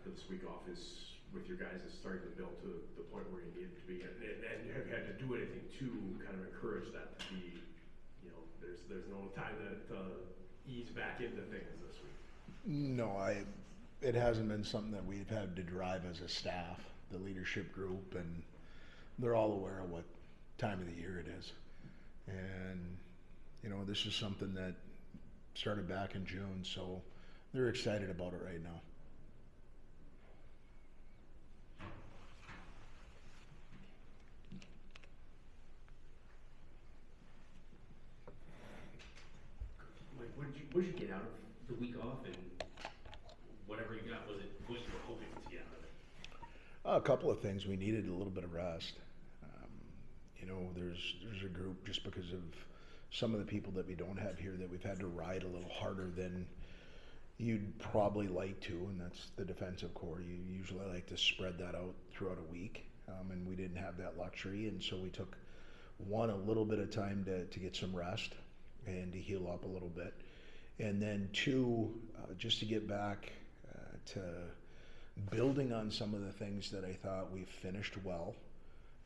for this week off is with your guys is starting to build to the point where you need it to be, and have you had to do anything to kind of encourage that to be, you know, there's no time to ease back into things this week? No, it hasn't been something that we've had to drive as a staff, the leadership group, and they're all aware of what time of the year it is. And, you know, this is something that started back in June, so they're excited about it right now. Like, what did you get out of the week off, and whatever you got, was it what you were hoping to get out of it? A couple of things. We needed a little bit of rest. You know, there's a group, just because of some of the people that we don't have here, that we've had to ride a little harder than you'd probably like to, and that's the defensive core. You usually like to spread that out throughout a week, and we didn't have that luxury, and so we took a little bit of time to get some rest and to heal up a little bit, and then two, just to get back to building on some of the things that I thought we finished well,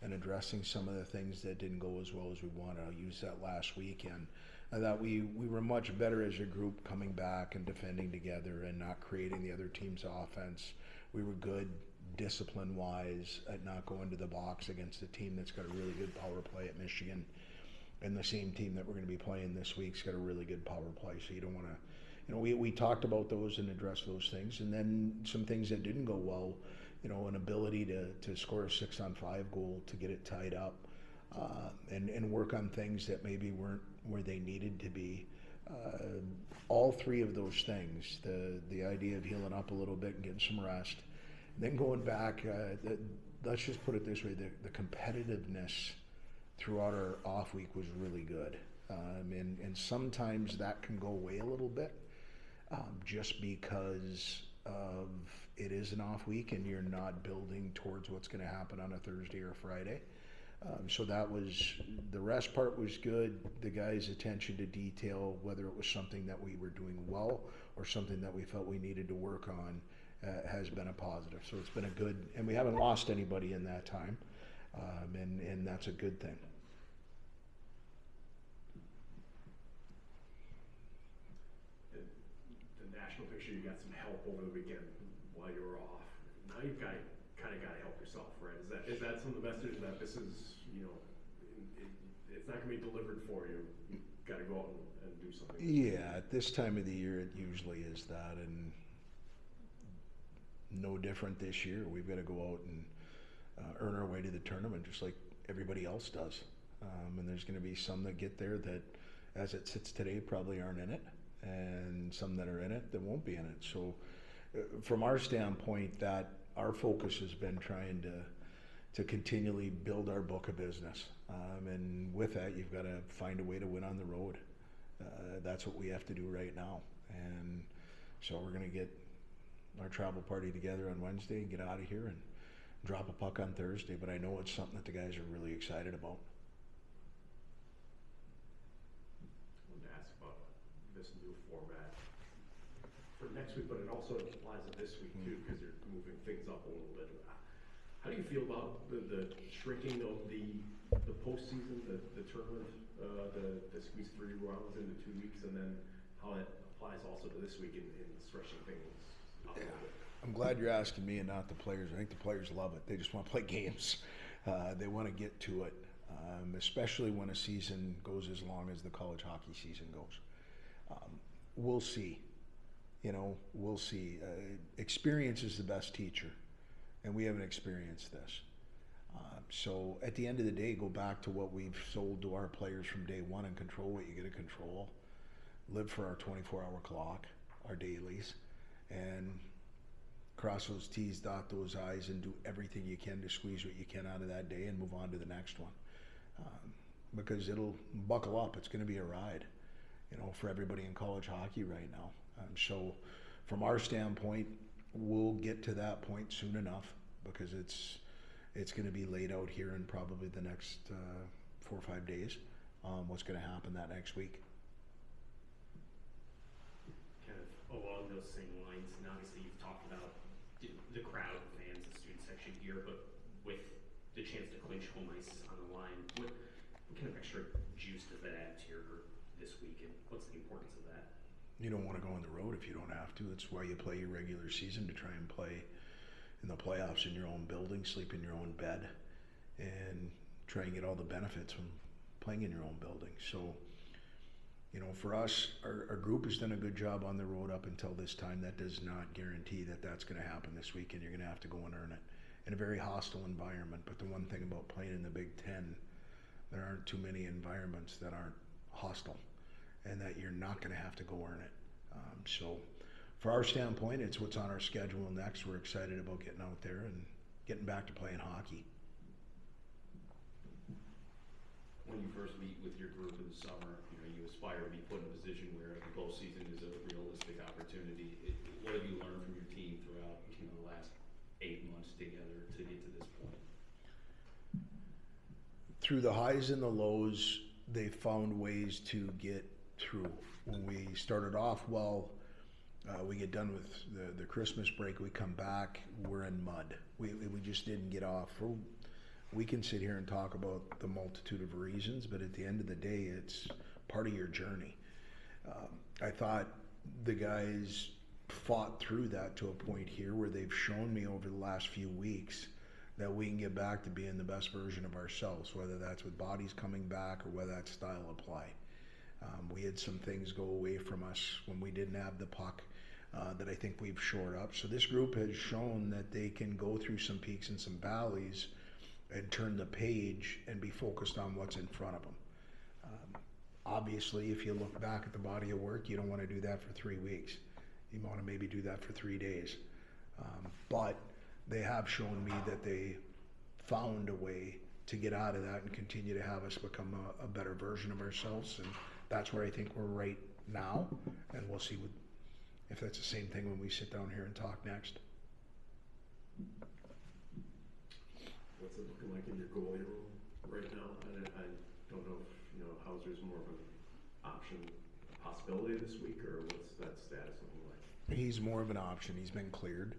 and addressing some of the things that didn't go as well as we wanted. I'll use that last weekend. I thought we were much better as a group coming back and defending together and not creating the other team's offense. We were good discipline-wise at not going to the box against a team that's got a really good power play at Michigan. And the same team that we're going to be playing this week's got a really good power play, so you don't want to, you know, we talked about those and addressed those things. And then some things that didn't go well, you know, an ability to score a 6-on-5 goal to get it tied up, and work on things that maybe weren't where they needed to be. All three of those things, the idea of healing up a little bit and getting some rest, and then going back, let's just put it this way, the competitiveness throughout our off week was really good. And sometimes that can go away a little bit, just because of it is an off week and you're not building towards what's going to happen on a Thursday or Friday. So that was, the rest part was good. The guys' attention to detail, whether it was something that we were doing well or something that we felt we needed to work on, has been a positive. So it's been a good, and we haven't lost anybody in that time, and that's a good thing. The national picture, you got some help over the weekend while you were off. Now you've got kind of got to help yourself, right? Is that some of the message that this is, you know, it's not going to be delivered for you. You've got to go out and do something. Yeah, at this time of the year, it usually is that, and no different this year. We've got to go out and earn our way to the tournament just like everybody else does. And there's going to be some that get there that, as it sits today, probably aren't in it, and some that are in it that won't be in it. So from our standpoint, that our focus has been trying to continually build our book of business. And with that, you've got to find a way to win on the road. That's what we have to do right now. And so we're going to get our travel party together on Wednesday and get out of here and drop a puck on Thursday. But I know it's something that the guys are really excited about. I wanted to ask about this new format for next week, but it also applies to this week too, because you're moving things up a little bit. How do you feel about the shrinking of the postseason, the tournament, the squeeze 3 rounds into 2 weeks, and then how it applies also to this week in stretching things up a little bit? I'm glad you're asking me and not the players. I think the players love it. They just want to play games. They want to get to it, especially when a season goes as long as the college hockey season goes. We'll see. You know, we'll see. Experience is the best teacher, and we haven't experienced this. So at the end of the day, go back to what we've sold to our players from day one and control what you get to control. Live for our 24-hour clock, our dailies, and cross those T's, dot those I's, and do everything you can to squeeze what you can out of that day and move on to the next one. Because it'll buckle up. It's going to be a ride, you know, for everybody in college hockey right now. So from our standpoint, we'll get to that point soon enough, because it's going to be laid out here in probably the next 4 or 5 days, what's going to happen that next week. Kind of along those same lines, and obviously you've talked about the place on the line. What kind of extra juice does that add to your group this week, and what's the importance of that? You don't want to go on the road if you don't have to. It's why you play your regular season, to try and play in the playoffs in your own building, sleep in your own bed, and try and get all the benefits from playing in your own building. So, for us, our group has done a good job on the road up until this time. That does not guarantee that that's going to happen this weekend. You're going to have to go and earn it in a very hostile environment. But the one thing about playing in the Big Ten, there aren't too many environments that aren't hostile, and that you're not going to have to go earn it. So for our standpoint, it's what's on our schedule next. We're excited about getting out there and getting back to playing hockey. When you first meet with your group in the summer, you aspire to be put in a position where the postseason is a realistic opportunity. What have you learned from your team throughout the last 8 months together to get to this point? Through the highs and the lows, they found ways to get through. When we started off well, we get done with the Christmas break, we come back, we're in mud. We just didn't get off. We can sit here and talk about the multitude of reasons, but at the end of the day, it's part of your journey. I thought the guys fought through that to a point here where they've shown me over the last few weeks that we can get back to being the best version of ourselves, whether that's with bodies coming back or whether that's style of play. We had some things go away from us when we didn't have the puck that I think we've shored up. So this group has shown that they can go through some peaks and some valleys and turn the page and be focused on what's in front of them. Obviously, if you look back at the body of work, you don't want to do that for 3 weeks. You want to maybe do that for 3 days. But they have shown me that they found a way to get out of that and continue to have us become a better version of ourselves. And that's where I think we're right now. And we'll see if that's the same thing when we sit down here and talk next. What's it looking like in your goalie room right now? I don't know if Hauser's more of an option, possibility this week, or what's that status looking like? He's more of an option. He's been cleared.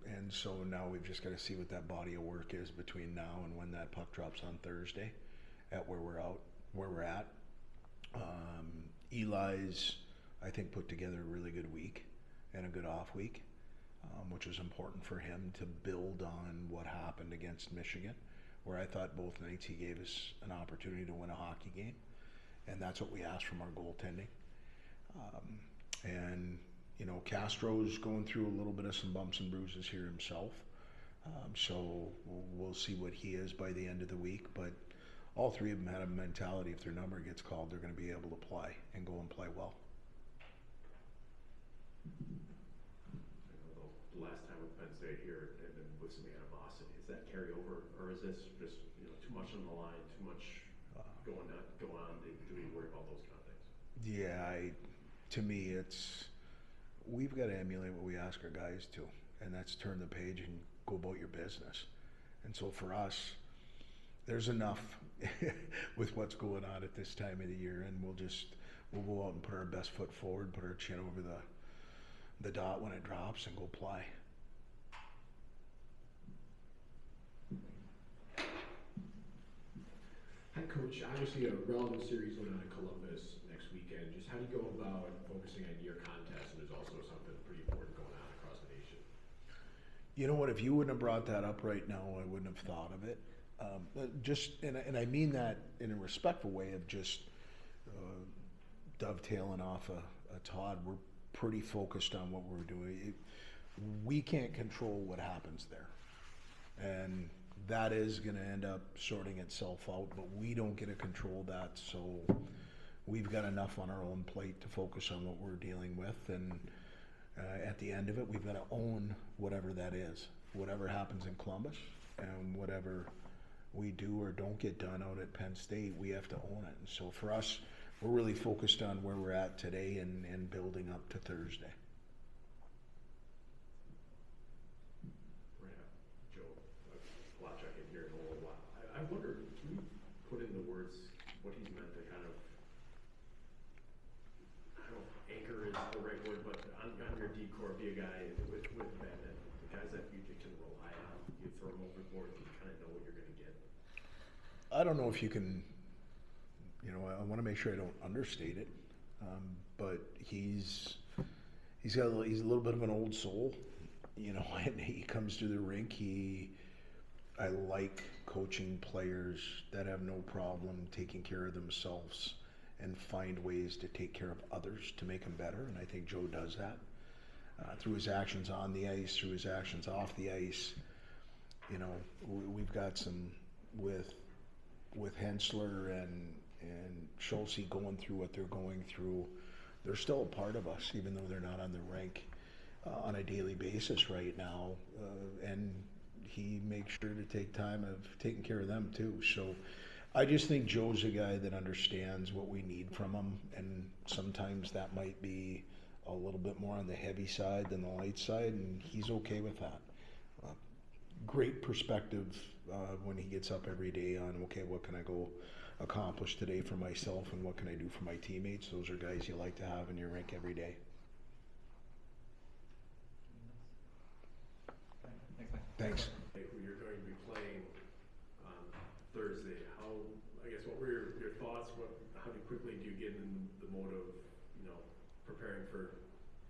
And so now we've just got to see what that body of work is between now and when that puck drops on Thursday at where we're at. Eli's, I think, put together a really good week and a good off week, which was important for him to build on what happened against Michigan, where I thought both nights he gave us an opportunity to win a hockey game. And that's what we asked from our goaltending. And Castro's going through a little bit of some bumps and bruises here himself. So we'll see what he is by the end of the week. But all three of them had a mentality, if their number gets called, they're going to be able to play and go and play well. The last time with Penn State here and then with some animosity, is that carry over, or is this just too much on the line, too much going on? Do we worry about those kind of things? Yeah, to me, we've got to emulate what we ask our guys to, and that's turn the page and go about your business. And so for us, there's enough with what's going on at this time of the year, and we'll go out and put our best foot forward, put our chin over the dot when it drops, and go play. Hi, Coach. Obviously, a relevant series going on in Columbus next weekend. Just how do you go about focusing on your contest, and there's also something pretty important going on across the nation? You know what? If you wouldn't have brought that up right now, I wouldn't have thought of it. And I mean that in a respectful way of just dovetailing off a Todd. We're pretty focused on what we're doing. We can't control what happens there, and that is going to end up sorting itself out, but we don't get to control that. So we've got enough on our own plate to focus on what we're dealing with, and at the end of it, we've got to own whatever that is. Whatever happens in Columbus and whatever we do or don't get done out at Penn State, we have to own it. And so for us, we're really focused on where we're at today and building up to Thursday. We're going to have Joe Palodichuk in here in a little while. I wonder, can you put in the words what he's meant to kind of, I don't know, anchor is the right word, but on your decor, be a guy with Ben, and the guys that you can rely on. You throw from overboard and you kind of know what you're going to get? I don't know if you can, I want to make sure I don't understate it, but he's a little bit of an old soul, and he comes to the rink. I like coaching players that have no problem taking care of themselves and find ways to take care of others to make them better, and I think Joe does that through his actions on the ice, through his actions off the ice. We've got some with Hensler and Schulze going through what they're going through. They're still a part of us, even though they're not on the rink on a daily basis right now, and he makes sure to take time of taking care of them too. So I just think Joe's a guy that understands what we need from him, and sometimes that might be a little bit more on the heavy side than the light side, and he's okay with that. Great perspective when he gets up every day on, okay, what can I go accomplish today for myself and what can I do for my teammates? Those are guys you like to have in your rink every day. Thanks. Who you're going to be playing on Thursday, what were your thoughts? How quickly do you get in the mode of, preparing for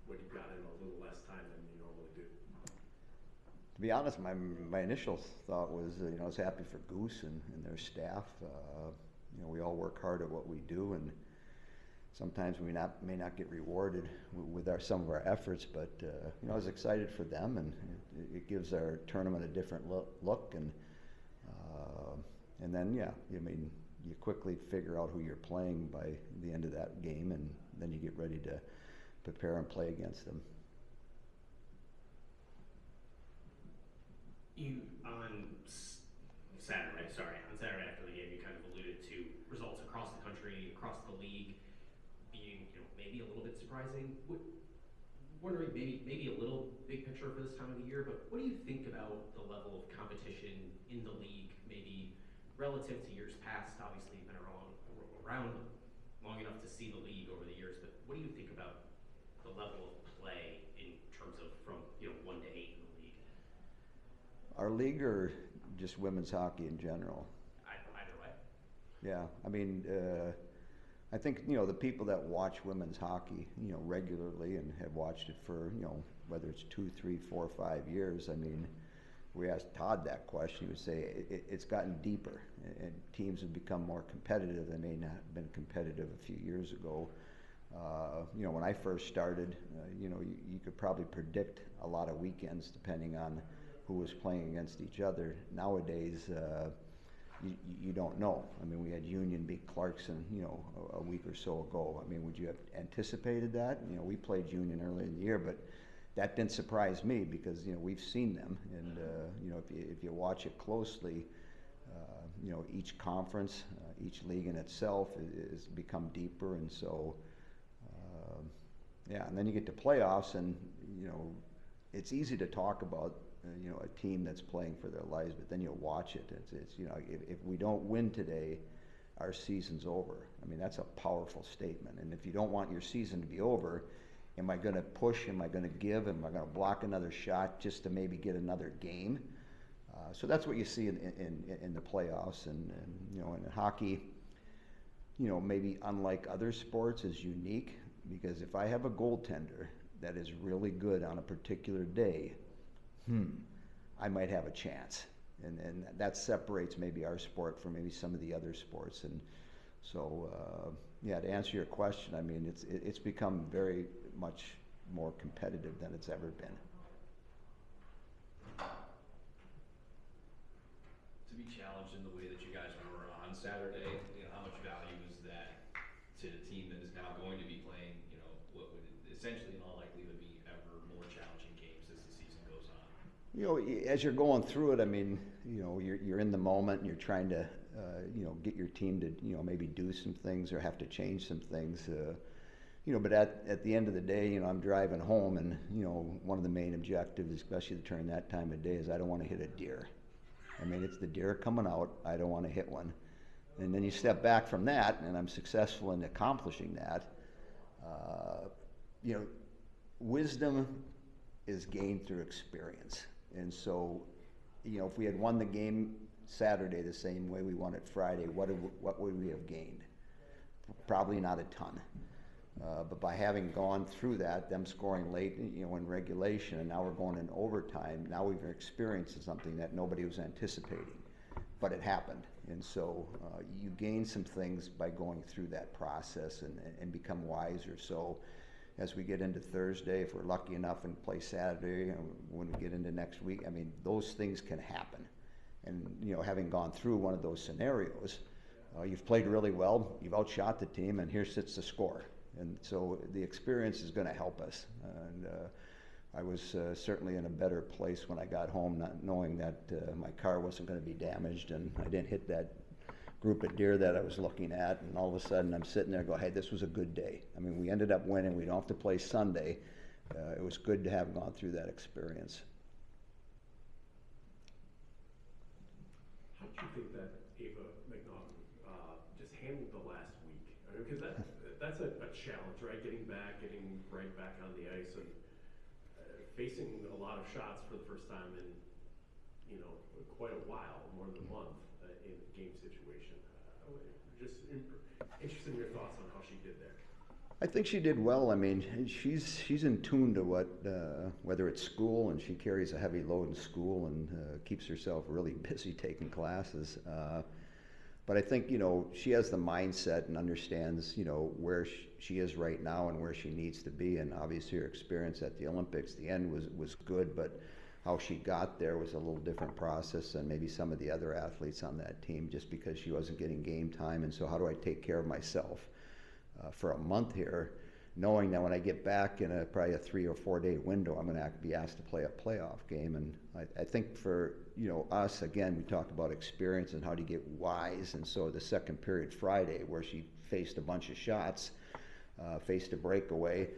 what you've got in a little less time than you normally do? To be honest, my initial thought was, I was happy for Goose and their staff. We all work hard at what we do, and sometimes we may not get rewarded with some of our efforts, but I was excited for them, and it gives our tournament a different look. And then, you quickly figure out who you're playing by the end of that game, and then you get ready to prepare and play against them. On Saturday after the game, you kind of alluded to results across the country, across the league, being maybe a little bit surprising. Wondering maybe a little big picture for this time of the year, but what do you think about the level of competition in the league, maybe relative to years past? Obviously, you've been around long enough to see the league over the years, but what do you think about the level of play in terms of from 1 to 8 in the league? Our league, or just women's hockey in general? Either way. Yeah, I think the people that watch women's hockey regularly and have watched it for whether it's 2, 3, 4, 5 years. We asked Todd that question. He would say it's gotten deeper, and teams have become more competitive. They may not have been competitive a few years ago. When I first started, you could probably predict a lot of weekends depending on who was playing against each other. Nowadays, you don't know. We had Union beat Clarkson, a week or so ago. Would you have anticipated that? We played Union early in the year, but that didn't surprise me because we've seen them, and if you watch it closely, each conference, each league in itself is become deeper, and so and then you get to playoffs, and it's easy to talk about a team that's playing for their lives, but then you watch it. It's if we don't win today, our season's over. That's a powerful statement. And if you don't want your season to be over, am I going to push? Am I going to give? Am I going to block another shot just to maybe get another game? So that's what you see in the playoffs, and in hockey. Maybe unlike other sports, is unique because if I have a goaltender that is really good on a particular day, I might have a chance, and that separates maybe our sport from maybe some of the other sports. And so, to answer your question, it's become very much more competitive than it's ever been. To be challenged in the way that you guys were on Saturday, how much value is that to the team that is now going to be playing, what would essentially in all likelihood be ever more challenging games as the season goes on? As you're going through it, you're in the moment and you're trying to, get your team to, maybe do some things or have to change some things. But at the end of the day, I'm driving home, and one of the main objectives, especially during that time of day, is I don't want to hit a deer. It's the deer coming out. I don't want to hit one. And then you step back from that, and I'm successful in accomplishing that. Wisdom is gained through experience. And so you know, if we had won the game Saturday the same way we won it Friday, what would we have gained? Probably not a ton. But by having gone through that, them scoring late, you know, in regulation, and now we're going in overtime, now we've experienced something that nobody was anticipating, but it happened. And so you gain some things by going through that process and become wiser. So as we get into Thursday, if we're lucky enough and play Saturday, and when we get into next week, I mean, those things can happen. And, you know, having gone through one of those scenarios, you've played really well, you've outshot the team, and here sits the score. And so the experience is going to help us. And I was certainly in a better place when I got home, not knowing that my car wasn't going to be damaged, and I didn't hit that group of deer that I was looking at. And all of a sudden, I'm sitting there going, hey, this was a good day. I mean, we ended up winning. We don't have to play Sunday. It was good to have gone through that experience. How did you think that Ava McNaughton just handled the last week? I mean, because that's a challenge, right? Getting right back on the ice and facing a lot of shots for the first time in, you know, quite a while, more than a month in a game situation. Just interested in your thoughts on how she did there. I think she did well. I mean, she's in tune to what, whether it's school, and she carries a heavy load in school and keeps herself really busy taking classes. But I think, you know, she has the mindset and understands, you know, where she is right now and where she needs to be. And obviously her experience at the Olympics, the end was good, but how she got there was a little different process than maybe some of the other athletes on that team, just because she wasn't getting game time. And so how do I take care of myself for a month here, knowing that when I get back in probably a 3 or 4 day window, I'm going to be asked to play a playoff game. And I think for, you know, us, again, we talked about experience and how to get wise. And so the second period Friday, where she faced a bunch of shots, faced a breakaway,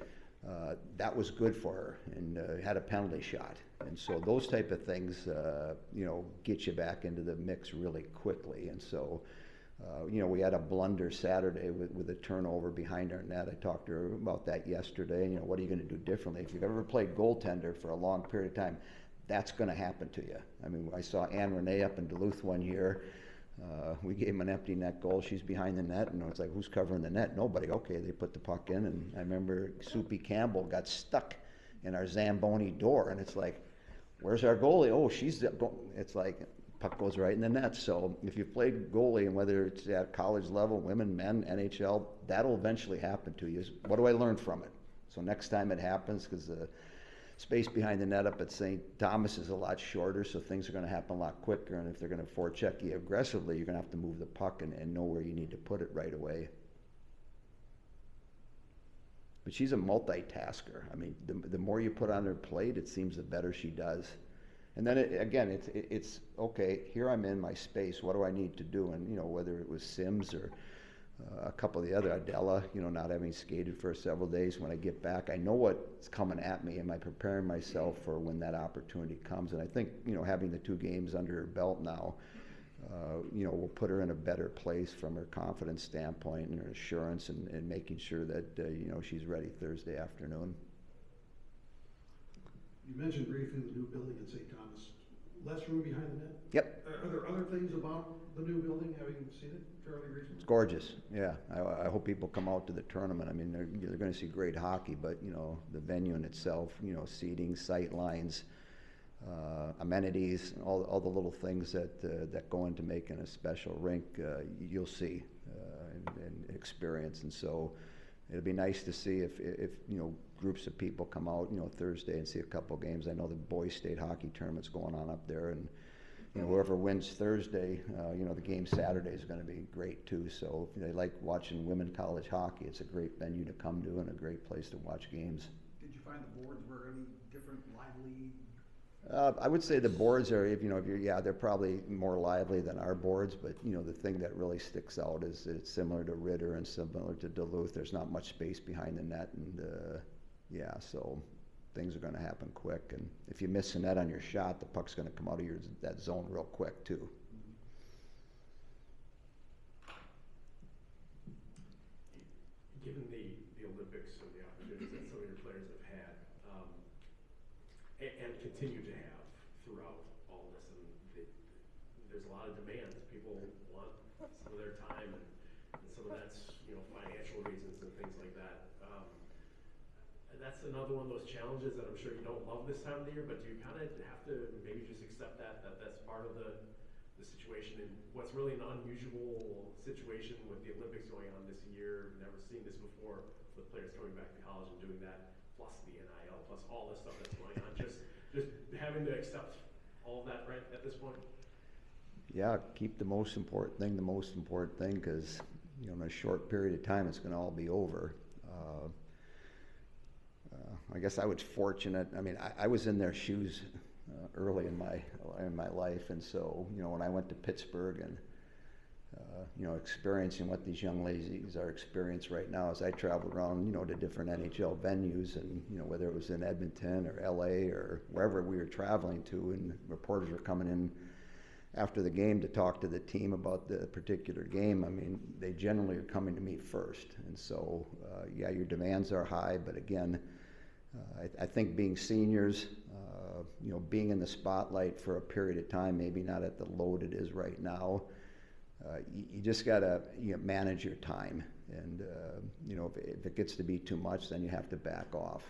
that was good for her, and had a penalty shot. And so those type of things, you know, get you back into the mix really quickly. And so, you know, we had a blunder Saturday with a turnover behind our net. I talked to her about that yesterday. And, you know, what are you going to do differently? If you've ever played goaltender for a long period of time, that's going to happen to you. I mean, I saw Anne Renee up in Duluth one year. We gave him an empty net goal. She's behind the net, and it's like, who's covering the net? Nobody. Okay, they put the puck in, and I remember Soupy Campbell got stuck in our Zamboni door, and it's like, where's our goalie? Oh, it's like, puck goes right in the net. So if you've played goalie, and whether it's at college level, women, men, NHL, that'll eventually happen to you. What do I learn from it? So next time it happens, because the space behind the net up at St. Thomas is a lot shorter, so things are going to happen a lot quicker. And if they're going to forecheck you aggressively, you're going to have to move the puck and know where you need to put it right away. But she's a multitasker. I mean, the more you put on her plate, it seems the better she does. And then it's okay, here I'm in my space. What do I need to do? And, you know, whether it was Sims or a couple of the other, Adela, you know, not having skated for several days, when I get back, I know what's coming at me. Am I preparing myself for when that opportunity comes? And I think, you know, having the 2 games under her belt now, you know, will put her in a better place from her confidence standpoint and her assurance, and making sure that, you know, she's ready Thursday afternoon. You mentioned briefly the new building in St. Thomas. Less room behind the net? Yep. Are there other things about the new building, having seen it fairly recently? It's gorgeous, yeah. I hope people come out to the tournament. I mean, they're going to see great hockey, but, you know, the venue in itself, you know, seating, sight lines, amenities, all the little things that go into making a special rink, you'll see and experience. And so it'll be nice to see if you know, groups of people come out, you know, Thursday and see a couple games. I know the boys' state hockey tournament's going on up there, and, you know, whoever wins Thursday, you know, the game Saturday is going to be great too. So if they like watching women college hockey, it's a great venue to come to and a great place to watch games. Did you find the boards were any different, lively? I would say the boards are, they're probably more lively than our boards, but, you know, the thing that really sticks out is that it's similar to Ritter and similar to Duluth. There's not much space behind the net, and so things are going to happen quick. And if you miss the net on your shot, the puck's going to come out of that zone real quick too. Given the Olympics and the opportunities that some of your players have had, and continue to have throughout all this, and there's a lot of demands. People want some of their time, and some of that's, financial reasons and things like that. And that's another one of those challenges that I'm sure you don't love this time of the year, but you kind of have to maybe just accept that's part of the situation. And what's really an unusual situation with the Olympics going on this year, never seen this before, with players coming back to college and doing that, plus the NIL, plus all this stuff that's going on, just having to accept all of that right at this point. Yeah, keep the most important thing, because in a short period of time, it's going to all be over. I guess I was fortunate. I mean, I was in their shoes early in my life, and so when I went to Pittsburgh and experiencing what these young ladies are experiencing right now, as I traveled around to different NHL venues, and whether it was in Edmonton or LA or wherever we were traveling to, and reporters were coming in after the game to talk to the team about the particular game. I mean, they generally are coming to me first, and so yeah, your demands are high, but again, I think being seniors, being in the spotlight for a period of time, maybe not at the load it is right now, you just gotta manage your time, and if it gets to be too much, then you have to back off,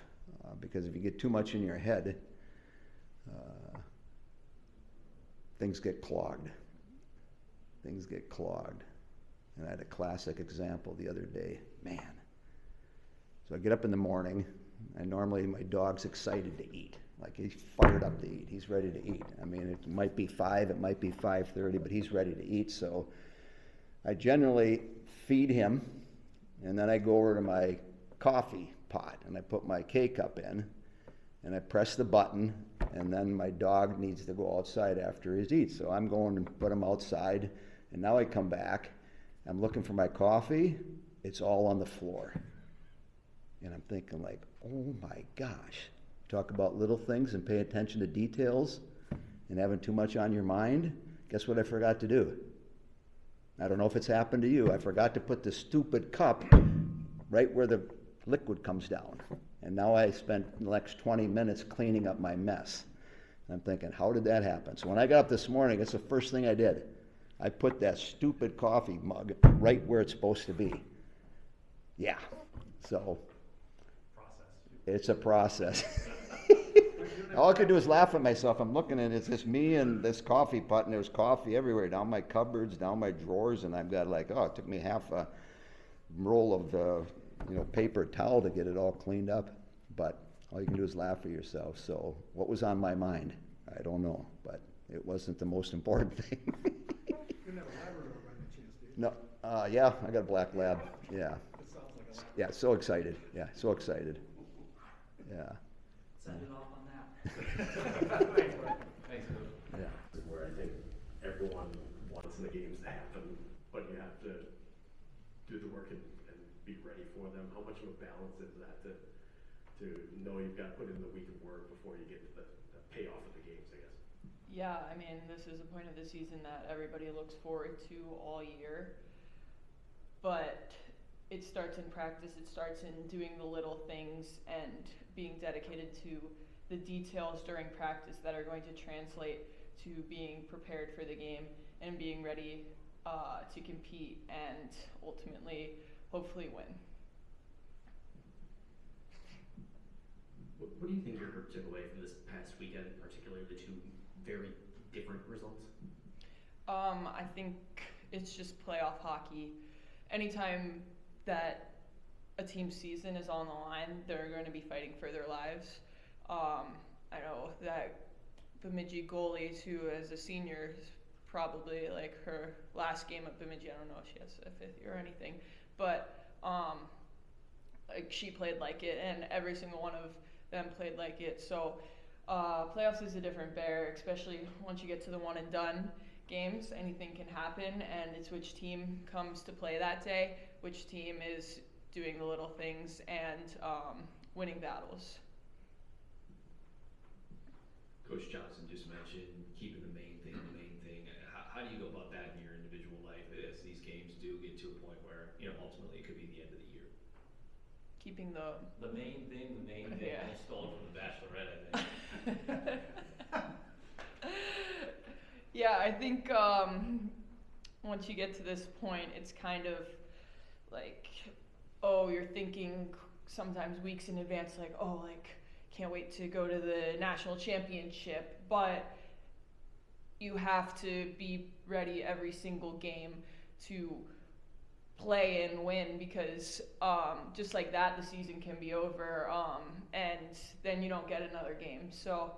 because if you get too much in your head, things get clogged. And I had a classic example the other day. Man. So I get up in the morning, and normally my dog's excited to eat. Like, he's fired up to eat. He's ready to eat. I mean, it might be 5, it might be 5:30, but he's ready to eat. So I generally feed him, and then I go over to my coffee pot, and I put my K-cup in, and I press the button, and then my dog needs to go outside after he eats. So I'm going to put him outside, and now I come back, I'm looking for my coffee, it's all on the floor. And I'm thinking like, oh my gosh, talk about little things and pay attention to details and having too much on your mind. Guess what I forgot to do? I don't know if it's happened to you. I forgot to put the stupid cup right where the liquid comes down. And now I spent the next 20 minutes cleaning up my mess. And I'm thinking, how did that happen? So when I got up this morning, it's the first thing I did. I put that stupid coffee mug right where it's supposed to be. Yeah. So it's a process. All I could do is laugh at myself. I'm looking at it, it's just me and this coffee pot, and there's coffee everywhere, down my cupboards, down my drawers, and I've got like, it took me half a roll of paper towel to get it all cleaned up. But all you can do is laugh at yourself. So what was on my mind? I don't know, but it wasn't the most important thing. You didn't have a Labrador by any chance, did you? No, yeah, I got a black lab. Yeah, It sounds like a Labrador. yeah, so excited. Yeah, so excited. Yeah. Send it off on that. Thanks, Coach. Yeah. Where I think everyone wants the games to happen, but you have to do the work and be ready for them. How much of a balance is that to know you've got to put in the week of work before you get to the payoff of the games, I guess? Yeah, I mean, this is a point of the season that everybody looks forward to all year, but it starts in practice, it starts in doing the little things and being dedicated to the details during practice that are going to translate to being prepared for the game and being ready to compete and ultimately, hopefully win. What do you think you took away from this past weekend, particularly the two very different results? I think it's just playoff hockey. Anytime that a team's season is on the line, they're going to be fighting for their lives. I know that Bemidji goalie, who as a senior is probably like her last game at Bemidji. I don't know if she has a 5th year or anything, but like she played like it, and every single one of them played like it. So playoffs is a different bear, especially once you get to the one and done games. Anything can happen, and it's which team comes to play that day, which team is doing the little things and winning battles. Coach Johnson just mentioned keeping the main thing. How do you go about that in your individual life as these games do get to a point where, ultimately it could be the end of the year? Keeping the The main thing. Yeah. I stole it from The Bachelorette, I think. Yeah, I think once you get to this point, it's kind of like, oh, you're thinking sometimes weeks in advance, like, oh, like, can't wait to go to the national championship. But you have to be ready every single game to play and win, because just like that, the season can be over, and then you don't get another game. So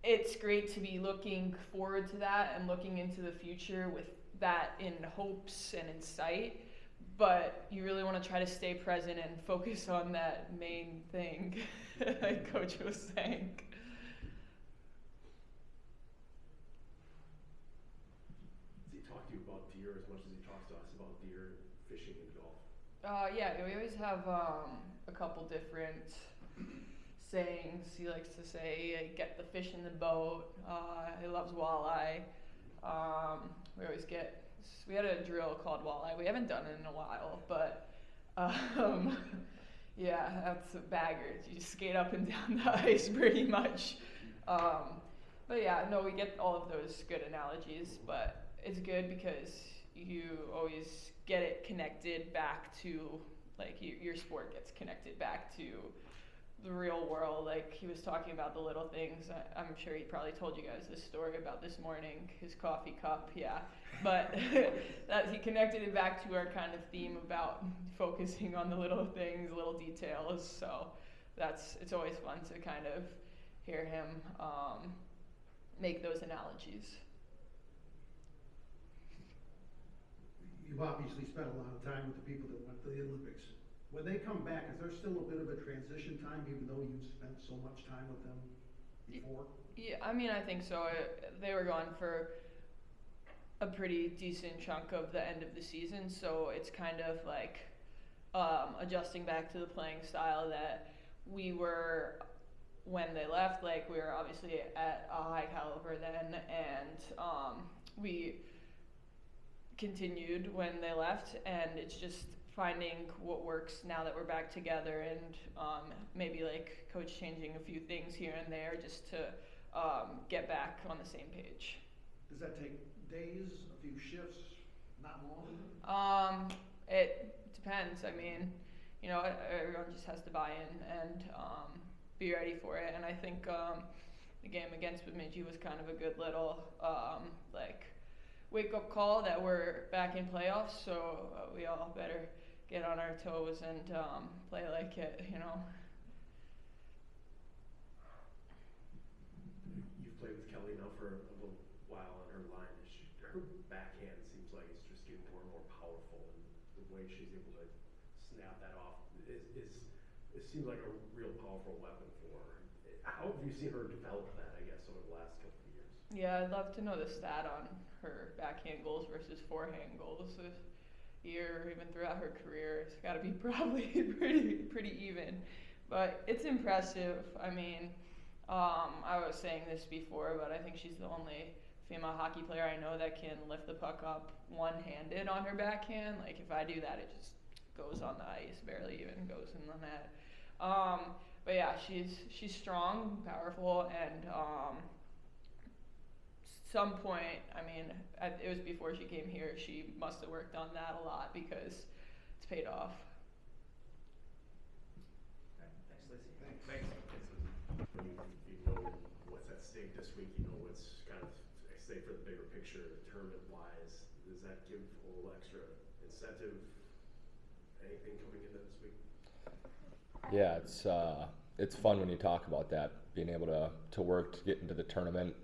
it's great to be looking forward to that and looking into the future with that in hopes and in sight. But you really want to try to stay present and focus on that main thing, like Coach was saying. Does he talk to you about deer as much as he talks to us about deer, fishing, and golf? Yeah, we always have a couple different sayings. He likes to say, get the fish in the boat. He loves walleye. We had a drill called walleye. We haven't done it in a while, but yeah, that's baggers. You just skate up and down the ice pretty much. But yeah, no, we get all of those good analogies, but it's good because you always get it connected back to, like, your sport gets connected back to the real world. Like, he was talking about the little things. I'm sure he probably told you guys this story about this morning, his coffee cup, yeah. But that he connected it back to our kind of theme about focusing on the little things, little details. So it's always fun to kind of hear him make those analogies. You've obviously spent a lot of time with the people that went to the Olympics. When they come back, is there still a bit of a transition time, even though you've spent so much time with them before? Yeah, I mean, I think so. They were gone for a pretty decent chunk of the end of the season, so it's kind of like adjusting back to the playing style that we were when they left. Like, we were obviously at a high caliber then, and we continued when they left, and it's just finding what works now that we're back together, and maybe like coach changing a few things here and there just to get back on the same page. Does that take days, a few shifts, not long? It depends. I mean, everyone just has to buy in and be ready for it. And I think the game against Bemidji was kind of a good little wake-up call that we're back in playoffs, so we all better get on our toes and play like it, You've played with Kelly now for a little while on her line. Her backhand seems like it's just getting more and more powerful, and the way she's able to snap that off it seems like a real powerful weapon for her. How have you seen her develop that, I guess, over the last couple of years? Yeah, I'd love to know the stat on her backhand goals versus forehand goals this year, or even throughout her career. It's got to be probably pretty even, but it's impressive. I mean, I was saying this before, but I think she's the only female hockey player I know that can lift the puck up one-handed on her backhand. Like, if I do that, it just goes on the ice, barely even goes in the net. But yeah, she's strong, powerful, and some point, I mean, it was before she came here, she must have worked on that a lot because it's paid off. Thanks, Lacey. Thanks. When you know what's at stake this week, you know what's kind of at stake for the bigger picture, tournament-wise. Does that give a little extra incentive? Anything coming into this week? Yeah, it's fun when you talk about that, being able to work to get into the tournament.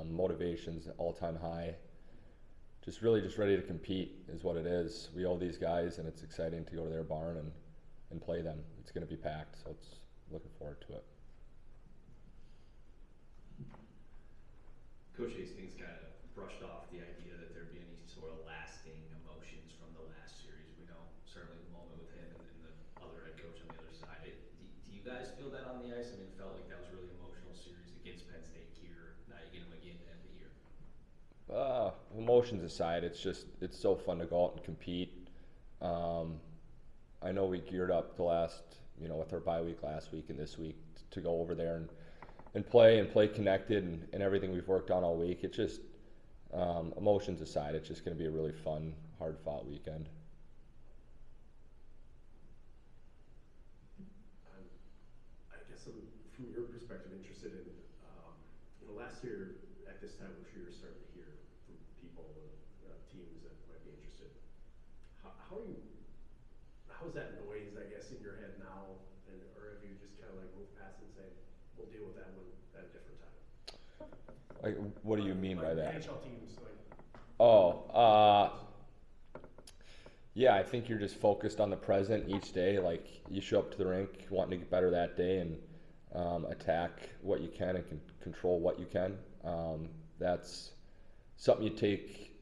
Motivation's all-time high. Just ready to compete is what it is. We owe these guys, and it's exciting to go to their barn and play them. It's going to be packed, so it's looking forward to it. Coach Hastings kind of brushed off the idea that there'd be any sort of lasting emotions from the last series. We know certainly the moment with him and the other head coach on the other side. Do you guys feel that on the ice? I mean, it felt like that was a really emotional series against Penn State here. Now you get them again to end the year. Emotions aside, it's so fun to go out and compete. I know we geared up the last, with our bye week last week and this week to go over there and play connected and everything we've worked on all week. emotions aside, it's just going to be a really fun, hard-fought weekend. I guess I'm, from your perspective, interested in, last year at this time, I'm sure you're starting to hear from people, teams that might be interested. How is that noise, I guess, in your head now, or have you just kind of like moved past and say, we'll deal with that one at a different time? Like, what do you mean by that? NHL teams, like. Yeah, I think you're just focused on the present each day. Like, you show up to the rink wanting to get better that day and attack what you can and control what you can. That's something you take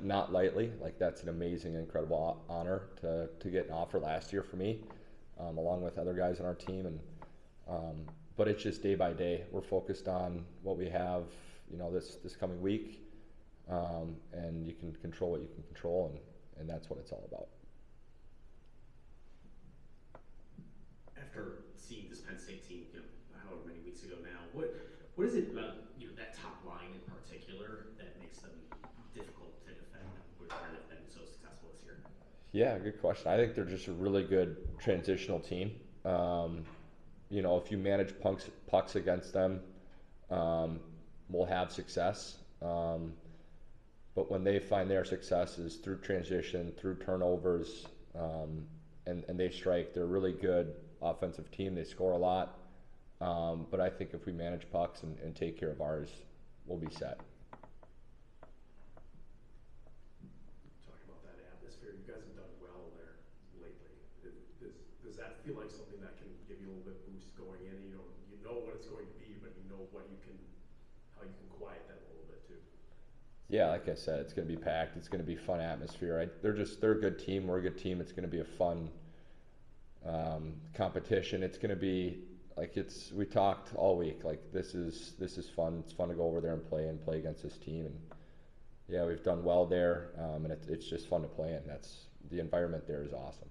not lightly. Like, that's an amazing, incredible honor to get an offer last year for me, along with other guys on our team. And but it's just day by day. We're focused on what we have, this coming week, and you can control what you can control, and that's what it's all about. After seeing this Penn State team, however many weeks ago now, what is it about that top line in particular that makes them difficult to defend, where they've been so successful this year? Yeah, good question. I think they're just a really good transitional team. If you manage pucks against them, we'll have success. But when they find their success is through transition, through turnovers, and they strike, they're a really good offensive team. They score a lot. But I think if we manage pucks and take care of ours, we'll be set. Talking about that atmosphere, you guys have done well there lately. Does that feel like something that can give you a little bit boost going in? You know what it's going to be, but you know how you can quiet that a little bit too. Yeah, like I said, it's going to be packed. It's going to be fun atmosphere. They're a good team. We're a good team. It's going to be a fun competition. It's going to be we talked all week. Like, this is fun. It's fun to go over there and play against this team. And yeah, we've done well there, and it's just fun to play in. The environment there is awesome.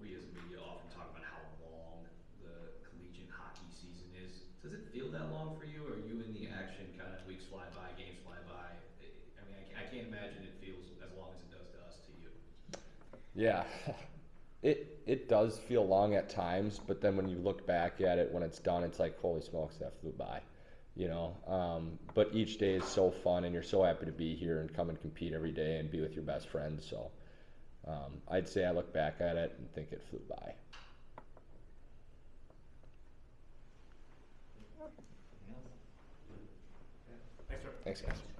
We as a media often talk about how long the collegiate hockey season is. Does it feel that long for you, or are you in the action kind of weeks fly by, games fly by? I mean, I can't imagine it feels as long as it does to us, to you. Yeah, it does feel long at times, but then when you look back at it when it's done, it's like, holy smokes, that flew by, But each day is so fun, and you're so happy to be here and come and compete every day and be with your best friends. So I'd say I look back at it and think it flew by. Thanks, sir. Thanks, guys.